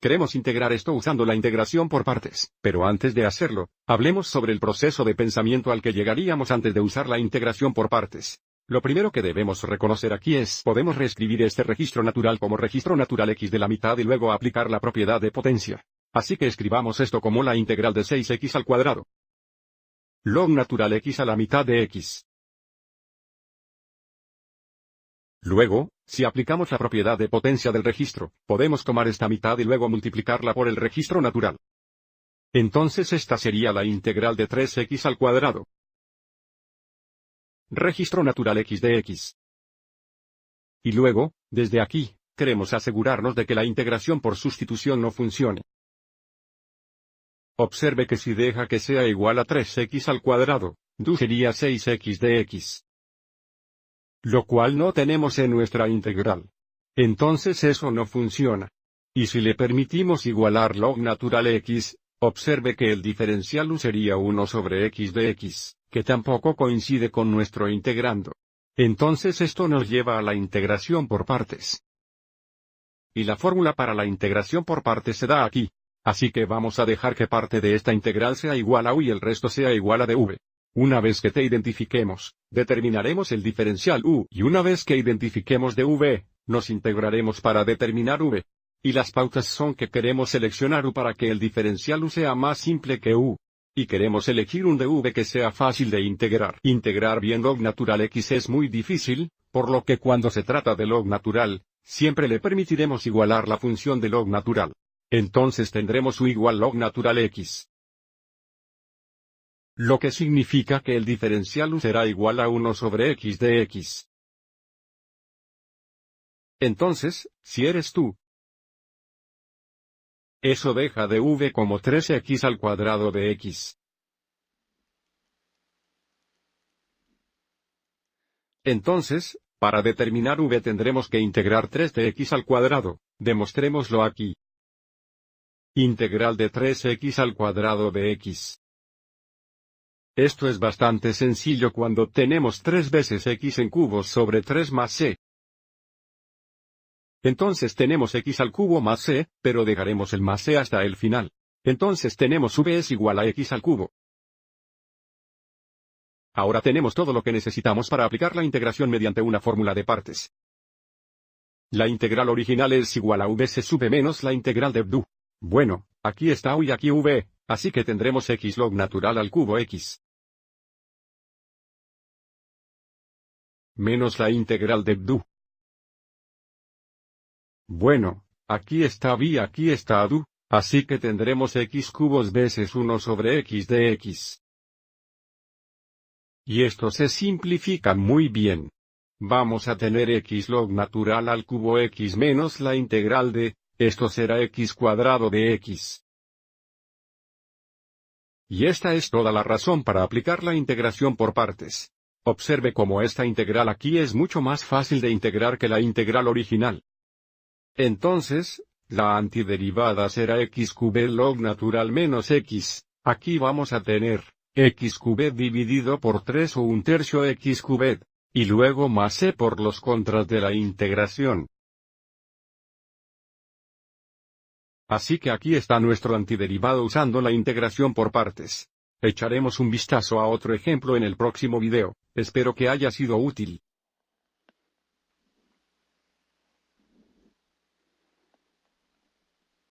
Queremos integrar esto usando la integración por partes, pero antes de hacerlo, hablemos sobre el proceso de pensamiento al que llegaríamos antes de usar la integración por partes. Lo primero que debemos reconocer aquí es, podemos reescribir este registro natural como registro natural x de la mitad y luego aplicar la propiedad de potencia. Así que escribamos esto como la integral de 6x al cuadrado. Log natural x a la mitad de x. Luego, si aplicamos la propiedad de potencia del registro, podemos tomar esta mitad y luego multiplicarla por el registro natural. Entonces esta sería la integral de 3x al cuadrado. Registro natural x de x. Y luego, desde aquí, queremos asegurarnos de que la integración por sustitución no funcione. Observe que si deja que sea igual a 3x al cuadrado, du sería 6x de x. Lo cual no tenemos en nuestra integral. Entonces eso no funciona. Y si le permitimos igualar log natural x, observe que el diferencial u sería 1 sobre x de x, que tampoco coincide con nuestro integrando. Entonces esto nos lleva a la integración por partes. Y la fórmula para la integración por partes se da aquí. Así que vamos a dejar que parte de esta integral sea igual a u y el resto sea igual a dv. Una vez que te identifiquemos, determinaremos el diferencial u, y una vez que identifiquemos dv, nos integraremos para determinar v. Y las pautas son que queremos seleccionar u para que el diferencial u sea más simple que u. Y queremos elegir un dv que sea fácil de integrar. Integrar bien log natural x es muy difícil, por lo que cuando se trata de log natural, siempre le permitiremos igualar la función de log natural. Entonces tendremos u igual log natural x. Lo que significa que el diferencial u será igual a 1 sobre x de x. Entonces, si eres tú, eso deja dv como 3x al cuadrado de x. Entonces, para determinar v tendremos que integrar 3 de x al cuadrado, demostrémoslo aquí. Integral de 3x al cuadrado de x. Esto es bastante sencillo cuando tenemos 3 veces x en cubo sobre 3 más c. Entonces tenemos x al cubo más c, pero dejaremos el más c hasta el final. Entonces tenemos v es igual a x al cubo. Ahora tenemos todo lo que necesitamos para aplicar la integración mediante una fórmula de partes. La integral original es igual a v se sube menos la integral de du. Bueno, aquí está u y aquí v, así que tendremos x log natural al cubo x. Menos la integral de du. Bueno, aquí está v y aquí está du, así que tendremos x cubos veces 1 sobre x de x. Y esto se simplifica muy bien. Vamos a tener x log natural al cubo x menos la integral de, esto será x cuadrado de x. Y esta es toda la razón para aplicar la integración por partes. Observe cómo esta integral aquí es mucho más fácil de integrar que la integral original. Entonces, la antiderivada será x cubed log natural menos x, aquí vamos a tener, x cubed dividido por 3 o 1/3 x cubed, y luego más c por los contras de la integración. Así que aquí está nuestro antiderivado usando la integración por partes. Echaremos un vistazo a otro ejemplo en el próximo video, espero que haya sido útil.